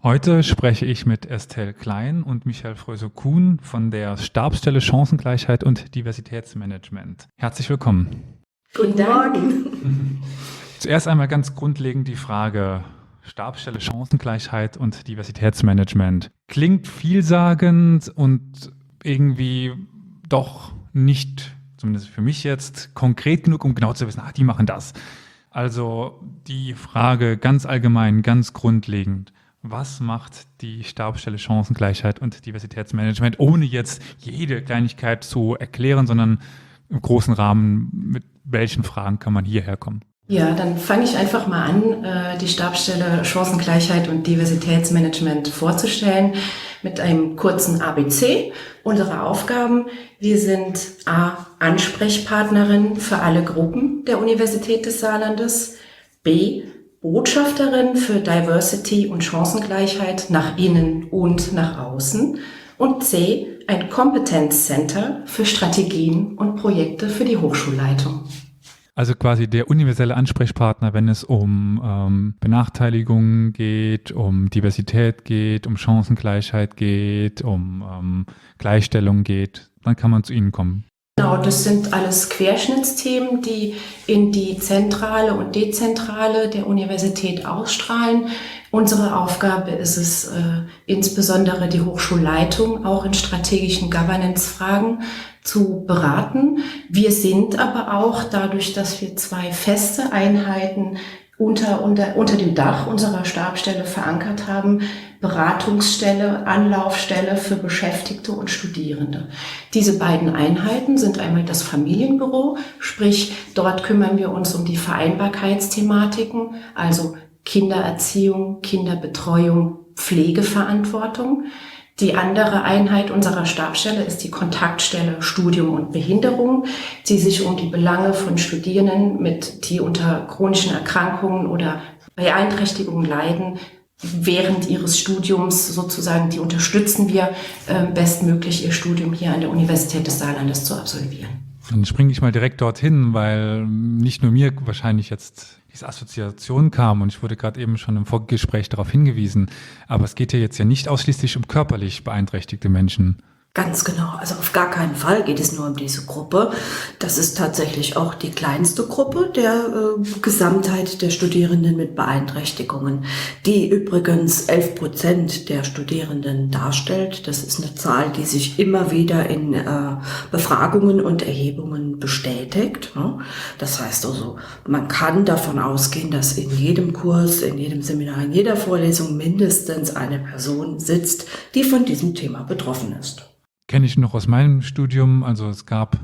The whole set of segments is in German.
Heute spreche ich mit Estelle Klein und Michael Fröse-Kuhn von der Stabsstelle Chancengleichheit und Diversitätsmanagement. Herzlich willkommen. Guten Morgen. Zuerst einmal ganz grundlegend die Frage: Stabsstelle Chancengleichheit und Diversitätsmanagement. Klingt vielsagend und irgendwie doch nicht, zumindest für mich jetzt, konkret genug, um genau zu wissen, die machen das. Also die Frage ganz allgemein, ganz grundlegend: Was macht die Stabsstelle Chancengleichheit und Diversitätsmanagement, ohne jetzt jede Kleinigkeit zu erklären, sondern im großen Rahmen, mit welchen Fragen kann man hierher kommen? Ja, dann fange ich einfach mal an, die Stabsstelle Chancengleichheit und Diversitätsmanagement vorzustellen mit einem kurzen ABC unserer Aufgaben. Wir sind A. Ansprechpartnerin für alle Gruppen der Universität des Saarlandes, B. Botschafterin für Diversity und Chancengleichheit nach innen und nach außen und C. ein Competence Center für Strategien und Projekte für die Hochschulleitung. Also quasi der universelle Ansprechpartner, wenn es um Benachteiligungen geht, um Diversität geht, um Chancengleichheit geht, um Gleichstellung geht, dann kann man zu Ihnen kommen. Genau, das sind alles Querschnittsthemen, die in die Zentrale und Dezentrale der Universität ausstrahlen. Unsere Aufgabe ist es, insbesondere die Hochschulleitung auch in strategischen Governance-Fragen zu beraten. Wir sind aber auch dadurch, dass wir 2 feste Einheiten unter dem Dach unserer Stabsstelle verankert haben, Beratungsstelle, Anlaufstelle für Beschäftigte und Studierende. Diese beiden Einheiten sind einmal das Familienbüro, sprich dort kümmern wir uns um die Vereinbarkeitsthematiken, also Kindererziehung, Kinderbetreuung, Pflegeverantwortung. Die andere Einheit unserer Stabsstelle ist die Kontaktstelle Studium und Behinderung, die sich um die Belange von Studierenden, die unter chronischen Erkrankungen oder Beeinträchtigungen leiden, während ihres Studiums sozusagen, die unterstützen wir bestmöglich, ihr Studium hier an der Universität des Saarlandes zu absolvieren. Dann springe ich mal direkt dorthin, weil nicht nur mir wahrscheinlich jetzt diese Assoziation kam und ich wurde gerade eben schon im Vorgespräch darauf hingewiesen, aber es geht hier jetzt ja nicht ausschließlich um körperlich beeinträchtigte Menschen. Ganz genau, also auf gar keinen Fall geht es nur um diese Gruppe. Das ist tatsächlich auch die kleinste Gruppe der Gesamtheit der Studierenden mit Beeinträchtigungen, die übrigens 11% der Studierenden darstellt. Das ist eine Zahl, die sich immer wieder in Befragungen und Erhebungen bestätigt. Das heißt also, man kann davon ausgehen, dass in jedem Kurs, in jedem Seminar, in jeder Vorlesung mindestens eine Person sitzt, die von diesem Thema betroffen ist. Kenne ich noch aus meinem Studium, also es gab,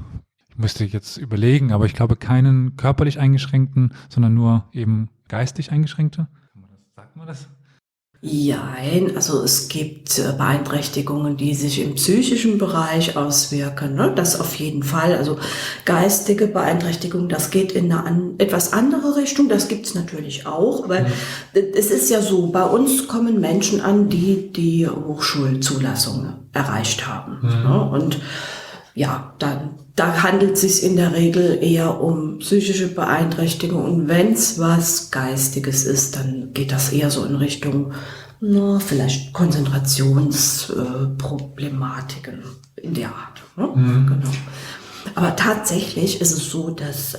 ich müsste jetzt überlegen, aber ich glaube keinen körperlich Eingeschränkten, sondern nur eben geistig Eingeschränkte. Sagt man das? Jein, also es gibt Beeinträchtigungen, die sich im psychischen Bereich auswirken, ne? Das auf jeden Fall. Also geistige Beeinträchtigung, das geht in eine etwas andere Richtung, das gibt's natürlich auch, aber es ist ja so, bei uns kommen Menschen an, die die Hochschulzulassung erreicht haben. Ne? Und ja, da handelt es sich in der Regel eher um psychische Beeinträchtigung. Und wenn es was Geistiges ist, dann geht das eher so in Richtung, vielleicht Konzentrationsproblematiken in der Art. Ne? Genau. Aber tatsächlich ist es so, dass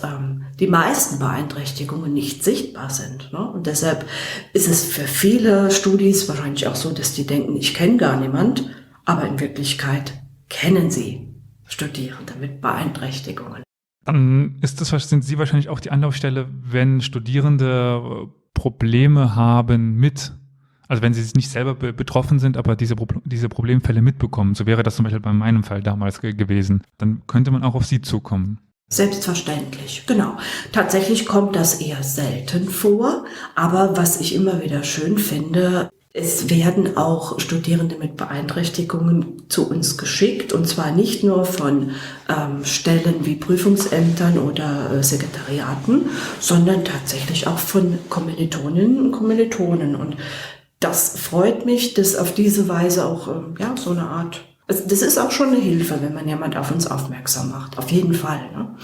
die meisten Beeinträchtigungen nicht sichtbar sind. Ne? Und deshalb ist es für viele Studis wahrscheinlich auch so, dass die denken, ich kenne gar niemand, aber in Wirklichkeit kennen sie Studierende mit Beeinträchtigungen. Dann sind Sie wahrscheinlich auch die Anlaufstelle, wenn Studierende Probleme haben also wenn sie nicht selber betroffen sind, aber diese Problemfälle mitbekommen. So wäre das zum Beispiel bei meinem Fall damals gewesen. Dann könnte man auch auf Sie zukommen. Selbstverständlich, genau. Tatsächlich kommt das eher selten vor, aber was ich immer wieder schön finde, es werden auch Studierende mit Beeinträchtigungen zu uns geschickt, und zwar nicht nur von Stellen wie Prüfungsämtern oder Sekretariaten, sondern tatsächlich auch von Kommilitoninnen und Kommilitonen. Und das freut mich, dass auf diese Weise auch so eine Art, das ist auch schon eine Hilfe, wenn man jemand auf uns aufmerksam macht, auf jeden Fall. Ne?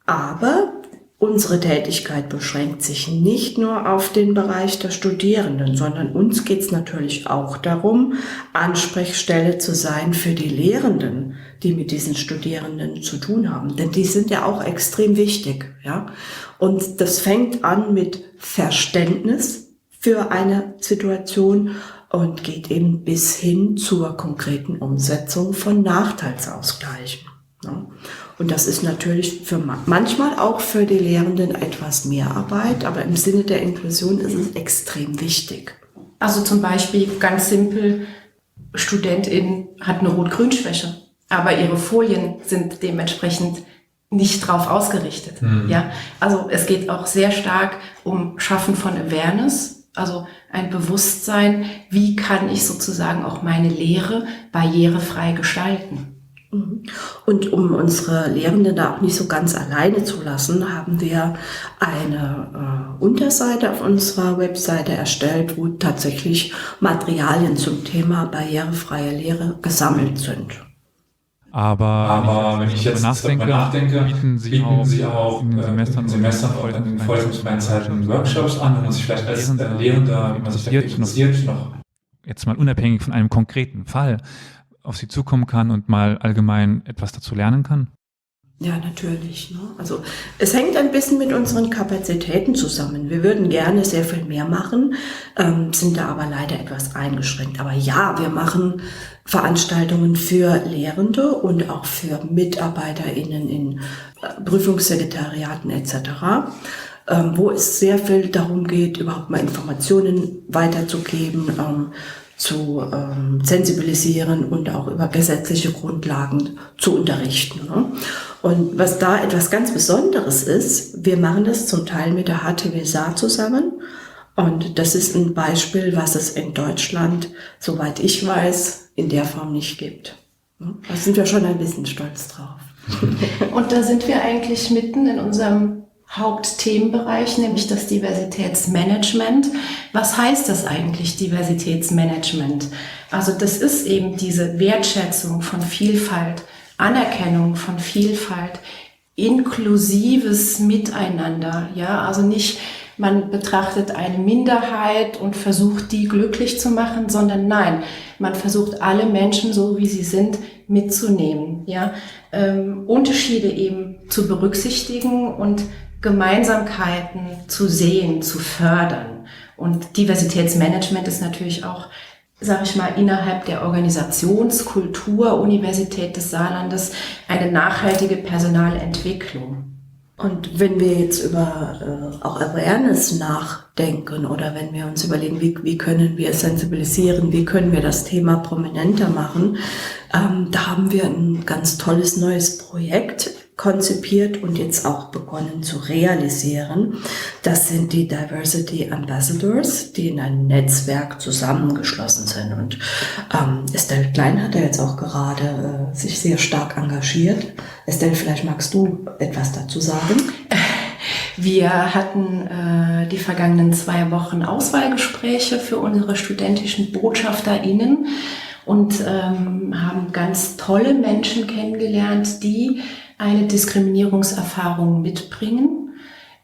Aber unsere Tätigkeit beschränkt sich nicht nur auf den Bereich der Studierenden, sondern uns geht es natürlich auch darum, Ansprechstelle zu sein für die Lehrenden, die mit diesen Studierenden zu tun haben. Denn die sind ja auch extrem wichtig. Ja? Und das fängt an mit Verständnis für eine Situation und geht eben bis hin zur konkreten Umsetzung von Nachteilsausgleichen. Ja? Und das ist natürlich manchmal auch für die Lehrenden etwas mehr Arbeit, aber im Sinne der Inklusion ist es extrem wichtig. Also zum Beispiel ganz simpel, Studentin hat eine Rot-Grün-Schwäche, aber ihre Folien sind dementsprechend nicht drauf ausgerichtet. Ja? Also es geht auch sehr stark um Schaffen von Awareness, also ein Bewusstsein, wie kann ich sozusagen auch meine Lehre barrierefrei gestalten. Und um unsere Lehrenden da auch nicht so ganz alleine zu lassen, haben wir eine Unterseite auf unserer Webseite erstellt, wo tatsächlich Materialien zum Thema barrierefreie Lehre gesammelt sind. Aber wenn ich jetzt nachdenke, bieten Sie auch in den Semestern und Folgezeiten Workshops an, wo man sich vielleicht als Lehrender interessiert, noch jetzt mal unabhängig von einem konkreten Fall auf Sie zukommen kann und mal allgemein etwas dazu lernen kann? Ja, natürlich. Ne? Also es hängt ein bisschen mit unseren Kapazitäten zusammen. Wir würden gerne sehr viel mehr machen, sind da aber leider etwas eingeschränkt. Aber ja, wir machen Veranstaltungen für Lehrende und auch für MitarbeiterInnen in Prüfungssekretariaten etc., wo es sehr viel darum geht, überhaupt mal Informationen weiterzugeben, zu sensibilisieren und auch über gesetzliche Grundlagen zu unterrichten. Ne? Und was da etwas ganz Besonderes ist, wir machen das zum Teil mit der HTW Saar zusammen. Und das ist ein Beispiel, was es in Deutschland, soweit ich weiß, in der Form nicht gibt. Da sind wir schon ein bisschen stolz drauf. Und da sind wir eigentlich mitten in unserem Hauptthemenbereich, nämlich das Diversitätsmanagement. Was heißt das eigentlich, Diversitätsmanagement? Also das ist eben diese Wertschätzung von Vielfalt, Anerkennung von Vielfalt, inklusives Miteinander. Ja, also nicht, man betrachtet eine Minderheit und versucht, die glücklich zu machen, sondern nein, man versucht, alle Menschen, so wie sie sind, mitzunehmen. Ja, Unterschiede eben zu berücksichtigen und Gemeinsamkeiten zu sehen, zu fördern. Und Diversitätsmanagement ist natürlich auch, sage ich mal, innerhalb der Organisationskultur Universität des Saarlandes eine nachhaltige Personalentwicklung. Und wenn wir jetzt über auch Awareness nachdenken oder wenn wir uns überlegen, wie können wir sensibilisieren, wie können wir das Thema prominenter machen, da haben wir ein ganz tolles neues Projekt konzipiert und jetzt auch begonnen zu realisieren. Das sind die Diversity Ambassadors, die in einem Netzwerk zusammengeschlossen sind. Und Estelle Klein hat da jetzt auch gerade sich sehr stark engagiert. Estelle, vielleicht magst du etwas dazu sagen? Wir hatten die vergangenen 2 Wochen Auswahlgespräche für unsere studentischen BotschafterInnen und haben ganz tolle Menschen kennengelernt, die eine Diskriminierungserfahrung mitbringen,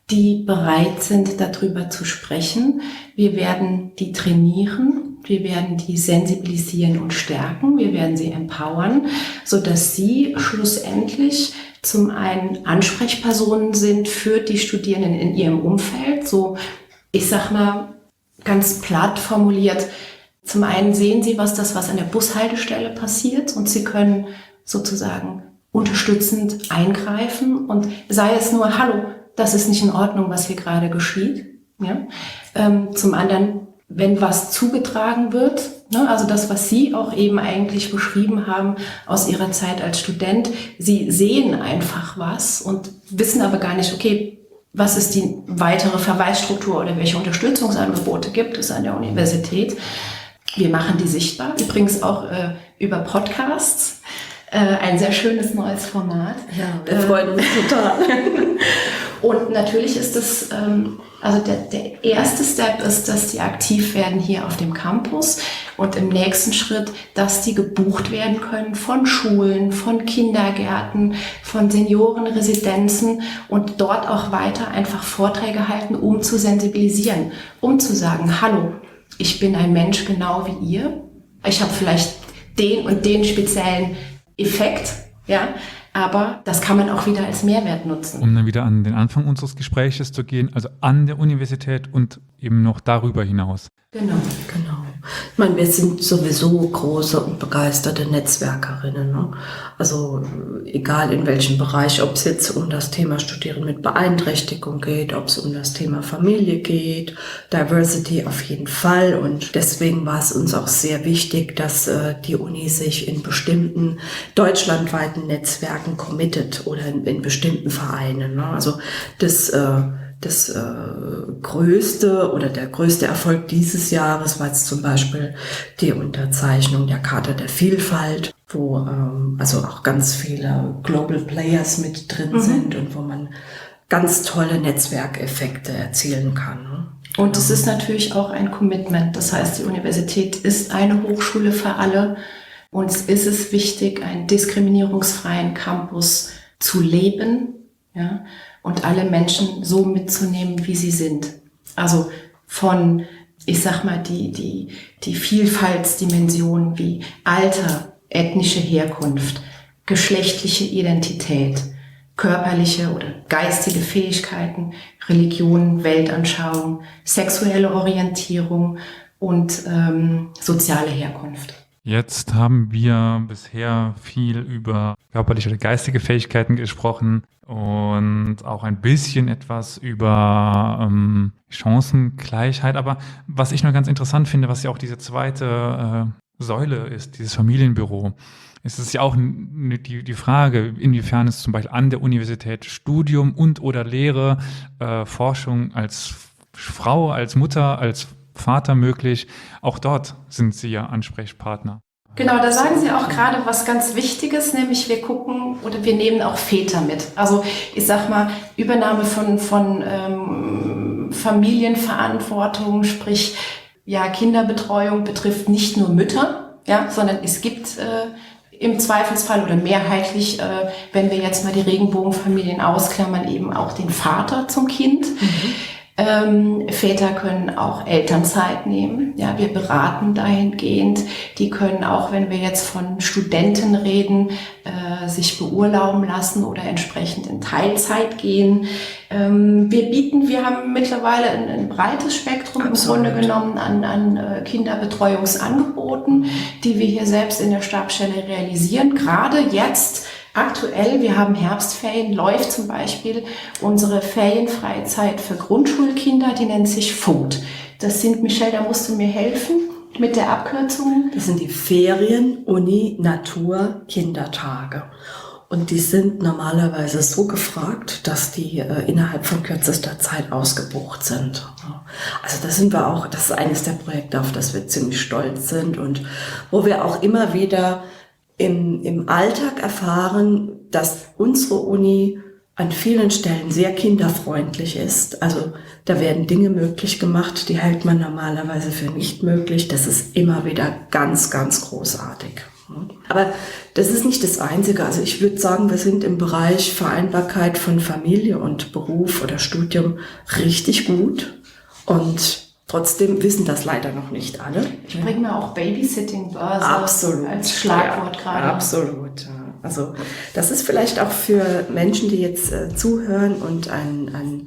die bereit sind, darüber zu sprechen. Wir werden die trainieren, wir werden die sensibilisieren und stärken, wir werden sie empowern, sodass sie schlussendlich zum einen Ansprechpersonen sind für die Studierenden in ihrem Umfeld. So, ich sag mal, ganz platt formuliert, zum einen sehen sie, was an der Bushaltestelle passiert und sie können sozusagen unterstützend eingreifen und sei es nur, hallo, das ist nicht in Ordnung, was hier gerade geschieht. Ja? Zum anderen, wenn was zugetragen wird, ne, also das, was Sie auch eben eigentlich beschrieben haben aus Ihrer Zeit als Student, Sie sehen einfach was und wissen aber gar nicht, okay, was ist die weitere Verweisstruktur oder welche Unterstützungsangebote gibt es an der Universität. Wir machen die sichtbar, übrigens auch über Podcasts. Ein sehr schönes neues Format. Ja, wir freuen uns total. Und natürlich ist es, also der erste Step ist, dass die aktiv werden hier auf dem Campus Und im nächsten Schritt, dass die gebucht werden können von Schulen, von Kindergärten, von Seniorenresidenzen und dort auch weiter einfach Vorträge halten, um zu sensibilisieren, um zu sagen, hallo, ich bin ein Mensch genau wie ihr. Ich habe vielleicht den und den speziellen Effekt, ja, aber das kann man auch wieder als Mehrwert nutzen. Um dann wieder an den Anfang unseres Gespräches zu gehen, also an der Universität und eben noch darüber hinaus. Genau. Ich meine, wir sind sowieso große und begeisterte Netzwerkerinnen. Ne? Also egal in welchem Bereich, ob es jetzt um das Thema Studieren mit Beeinträchtigung geht, ob es um das Thema Familie geht, Diversity auf jeden Fall. Und deswegen war es uns auch sehr wichtig, dass die Uni sich in bestimmten deutschlandweiten Netzwerken committet oder in bestimmten Vereinen. Ne? Also das größte oder der größte Erfolg dieses Jahres war jetzt zum Beispiel die Unterzeichnung der Charta der Vielfalt, wo also auch ganz viele Global Players mit drin sind und wo man ganz tolle Netzwerkeffekte erzielen kann. Ne? Und es ist natürlich auch ein Commitment. Das heißt, die Universität ist eine Hochschule für alle. Uns ist es wichtig, einen diskriminierungsfreien Campus zu leben, ja, und alle Menschen so mitzunehmen, wie sie sind. Also von, ich sag mal, die Vielfaltsdimensionen wie Alter, ethnische Herkunft, geschlechtliche Identität, körperliche oder geistige Fähigkeiten, Religion, Weltanschauung, sexuelle Orientierung und soziale Herkunft. Jetzt haben wir bisher viel über körperliche oder geistige Fähigkeiten gesprochen und auch ein bisschen etwas über Chancengleichheit. Aber was ich noch ganz interessant finde, was ja auch diese zweite Säule ist, dieses Familienbüro, ist es ja auch die Frage, inwiefern es zum Beispiel an der Universität Studium und oder Lehre, Forschung als Frau, als Mutter, als Vater möglich. Auch dort sind Sie ja Ansprechpartner. Genau, da sagen Sie auch gerade was ganz Wichtiges, nämlich wir gucken oder wir nehmen auch Väter mit. Also ich sag mal, Übernahme von Familienverantwortung, sprich ja Kinderbetreuung betrifft nicht nur Mütter, ja, sondern es gibt im Zweifelsfall oder mehrheitlich, wenn wir jetzt mal die Regenbogenfamilien ausklammern, eben auch den Vater zum Kind. Väter können auch Elternzeit nehmen. Ja, wir beraten dahingehend. Die können auch, wenn wir jetzt von Studenten reden, sich beurlauben lassen oder entsprechend in Teilzeit gehen. Wir haben mittlerweile ein breites Spektrum im Grunde genommen an Kinderbetreuungsangeboten, die wir hier selbst in der Stabsstelle realisieren. Gerade jetzt aktuell, wir haben Herbstferien, läuft zum Beispiel unsere Ferienfreizeit für Grundschulkinder, die nennt sich FUNKT. Das sind, Michelle, da musst du mir helfen mit der Abkürzung. Das sind die Ferien-Uni-Natur-Kindertage. Und die sind normalerweise so gefragt, dass die innerhalb von kürzester Zeit ausgebucht sind. Also das ist eines der Projekte, auf das wir ziemlich stolz sind und wo wir auch immer wieder im Alltag erfahren, dass unsere Uni an vielen Stellen sehr kinderfreundlich ist. Also da werden Dinge möglich gemacht, die hält man normalerweise für nicht möglich. Das ist immer wieder ganz, ganz großartig. Aber das ist nicht das Einzige. Also ich würde sagen, wir sind im Bereich Vereinbarkeit von Familie und Beruf oder Studium richtig gut. Und trotzdem wissen das leider noch nicht alle. Ich bringe mir auch Babysitting-Börse als Schlagwort gerade. Absolut. Also das ist vielleicht auch für Menschen, die jetzt zuhören und eine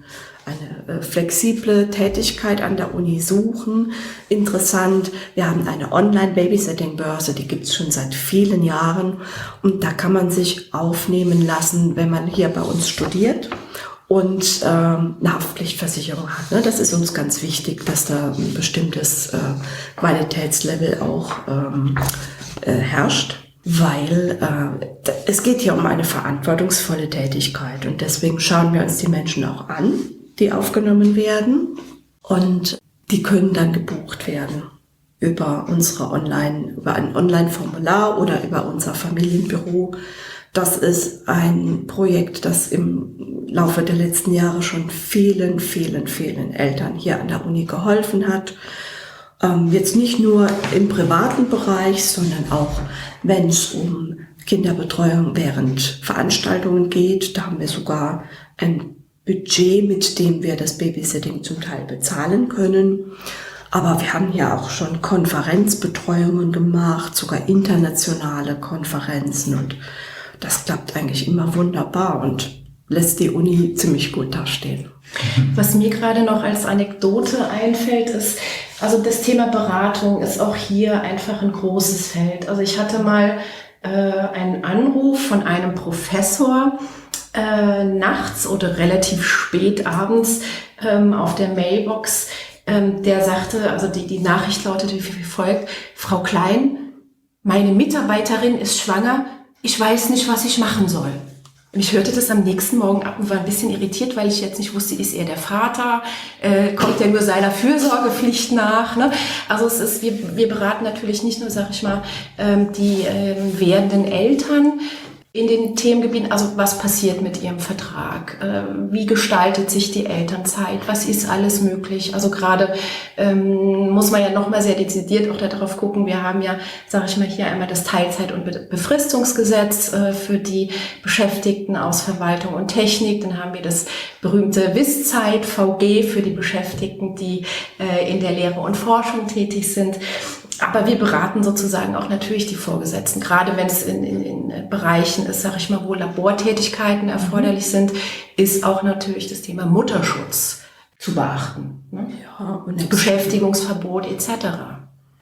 flexible Tätigkeit an der Uni suchen, interessant. Wir haben eine Online-Babysitting-Börse, die gibt es schon seit vielen Jahren und da kann man sich aufnehmen lassen, wenn man hier bei uns studiert und eine Haftpflichtversicherung hat. Ne? Das ist uns ganz wichtig, dass da ein bestimmtes Qualitätslevel auch herrscht, weil es geht hier um eine verantwortungsvolle Tätigkeit und deswegen schauen wir uns die Menschen auch an, die aufgenommen werden und die können dann gebucht werden über ein Online-Formular oder über unser Familienbüro. Das ist ein Projekt, das im Laufe der letzten Jahre schon vielen, vielen, vielen Eltern hier an der Uni geholfen hat. Jetzt nicht nur im privaten Bereich, sondern auch, wenn es um Kinderbetreuung während Veranstaltungen geht. Da haben wir sogar ein Budget, mit dem wir das Babysitting zum Teil bezahlen können. Aber wir haben ja auch schon Konferenzbetreuungen gemacht, sogar internationale Konferenzen. Und das klappt eigentlich immer wunderbar und lässt die Uni ziemlich gut dastehen. Was mir gerade noch als Anekdote einfällt, ist, also das Thema Beratung ist auch hier einfach ein großes Feld. Also ich hatte mal einen Anruf von einem Professor nachts oder relativ spät abends auf der Mailbox, der sagte, also die Nachricht lautete wie folgt: Frau Klein, meine Mitarbeiterin ist schwanger, ich weiß nicht, was ich machen soll. Und ich hörte das am nächsten Morgen ab und war ein bisschen irritiert, weil ich jetzt nicht wusste, ist er der Vater, kommt er nur seiner Fürsorgepflicht nach, ne? Also es ist, wir beraten natürlich nicht nur, sag ich mal, die werdenden Eltern in den Themengebieten, also was passiert mit ihrem Vertrag, wie gestaltet sich die Elternzeit, was ist alles möglich. Also gerade muss man ja nochmal sehr dezidiert auch darauf gucken, wir haben ja, sage ich mal, hier einmal das Teilzeit- und Befristungsgesetz für die Beschäftigten aus Verwaltung und Technik, dann haben wir das berühmte WIS-Zeit, VG für die Beschäftigten, die in der Lehre und Forschung tätig sind. Aber wir beraten sozusagen auch natürlich die Vorgesetzten, gerade wenn es in Bereichen ist, sage ich mal, wo Labortätigkeiten erforderlich sind, ist auch natürlich das Thema Mutterschutz zu beachten, ne? Ja, und Beschäftigungsverbot etc.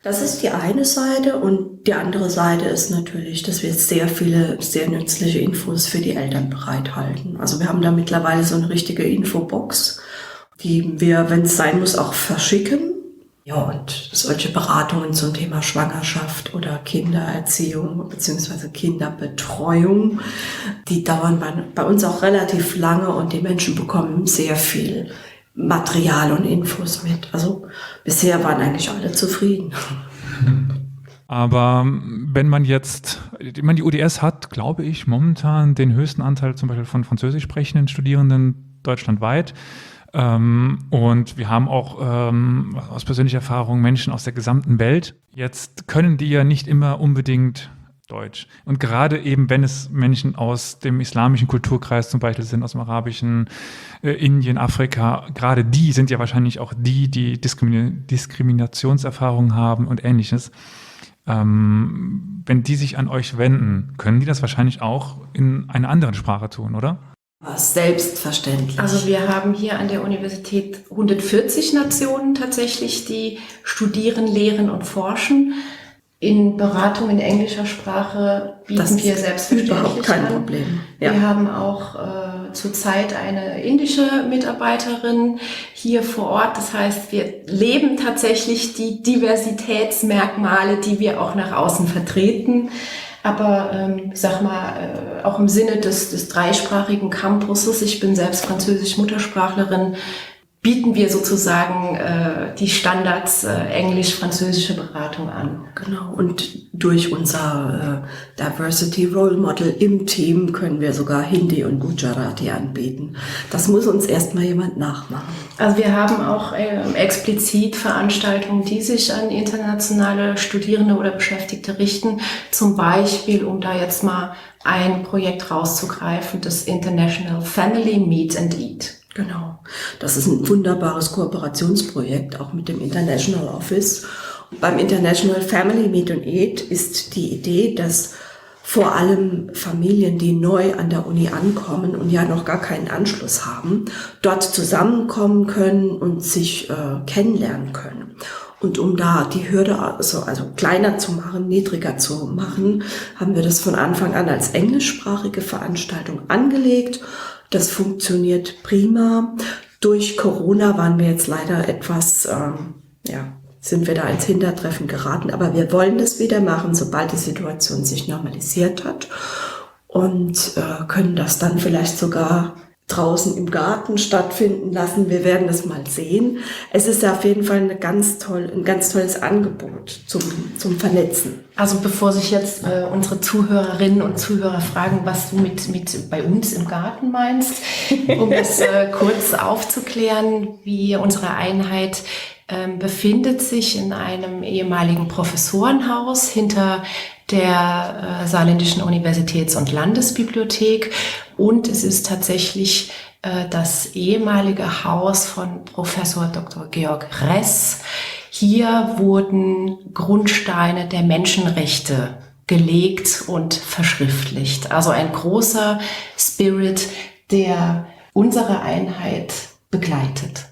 Das ist die eine Seite, und die andere Seite ist natürlich, dass wir sehr viele sehr nützliche Infos für die Eltern bereithalten. Also wir haben da mittlerweile so eine richtige Infobox, die wir, wenn es sein muss, auch verschicken. Ja, und solche Beratungen zum Thema Schwangerschaft oder Kindererziehung bzw. Kinderbetreuung, die dauern bei uns auch relativ lange, und die Menschen bekommen sehr viel Material und Infos mit. Also bisher waren eigentlich alle zufrieden. Aber wenn man jetzt, die UDS hat, glaube ich, momentan den höchsten Anteil zum Beispiel von französisch sprechenden Studierenden deutschlandweit. Und wir haben auch aus persönlicher Erfahrung Menschen aus der gesamten Welt. Jetzt können die ja nicht immer unbedingt Deutsch. Und gerade eben, wenn es Menschen aus dem islamischen Kulturkreis zum Beispiel sind, aus dem arabischen, Indien, Afrika, gerade die sind ja wahrscheinlich auch die Diskriminationserfahrungen haben und Ähnliches. Wenn die sich an euch wenden, können die das wahrscheinlich auch in einer anderen Sprache tun, oder? Selbstverständlich. Also wir haben hier an der Universität 140 Nationen tatsächlich, die studieren, lehren und forschen. In Beratung in englischer Sprache bieten wir selbstverständlich überhaupt kein an. Problem. Ja. Wir haben auch zurzeit eine indische Mitarbeiterin hier vor Ort. Das heißt, wir leben tatsächlich die Diversitätsmerkmale, die wir auch nach außen vertreten. Aber sag mal, auch im Sinne des dreisprachigen Campuses, ich bin selbst französisch-Muttersprachlerin, bieten wir sozusagen die Standards englisch-französische Beratung an. Genau, und durch unser Diversity Role Model im Team können wir sogar Hindi und Gujarati anbieten. Das muss uns erstmal jemand nachmachen. Also wir haben auch explizit Veranstaltungen, die sich an internationale Studierende oder Beschäftigte richten. Zum Beispiel, um da jetzt mal ein Projekt rauszugreifen, das International Family Meet and Eat. Genau, das ist ein wunderbares Kooperationsprojekt, auch mit dem International Office. Beim International Family Meet and Eat ist die Idee, dass vor allem Familien, die neu an der Uni ankommen und ja noch gar keinen Anschluss haben, dort zusammenkommen können und sich kennenlernen können. Und um da die Hürde also kleiner zu machen, niedriger zu machen, haben wir das von Anfang an als englischsprachige Veranstaltung angelegt. Das funktioniert prima. Durch Corona waren wir jetzt leider etwas, sind wir da ins Hintertreffen geraten. Aber wir wollen das wieder machen, sobald die Situation sich normalisiert hat. Und können das dann vielleicht sogar draußen im Garten stattfinden lassen. Wir werden das mal sehen. Es ist ja auf jeden Fall ein ganz tolles Angebot zum Vernetzen. Also bevor sich jetzt unsere Zuhörerinnen und Zuhörer fragen, was du mit bei uns im Garten meinst, um das kurz aufzuklären, wie unsere Einheit befindet sich in einem ehemaligen Professorenhaus hinter der Saarländischen Universitäts- und Landesbibliothek, und es ist tatsächlich das ehemalige Haus von Professor Dr. Georg Ress. Hier wurden Grundsteine der Menschenrechte gelegt und verschriftlicht. Also ein großer Spirit, der unsere Einheit begleitet.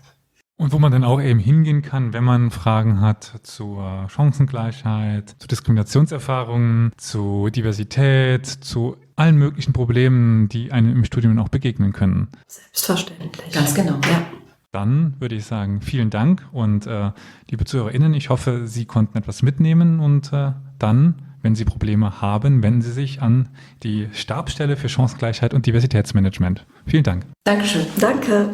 Und wo man dann auch eben hingehen kann, wenn man Fragen hat zur Chancengleichheit, zu Diskriminationserfahrungen, zu Diversität, zu allen möglichen Problemen, die einem im Studium auch begegnen können. Selbstverständlich. Ganz genau. Ja. Dann würde ich sagen, vielen Dank und liebe ZuhörerInnen, ich hoffe, Sie konnten etwas mitnehmen und dann, wenn Sie Probleme haben, wenden Sie sich an die Stabsstelle für Chancengleichheit und Diversitätsmanagement. Vielen Dank. Dankeschön. Danke.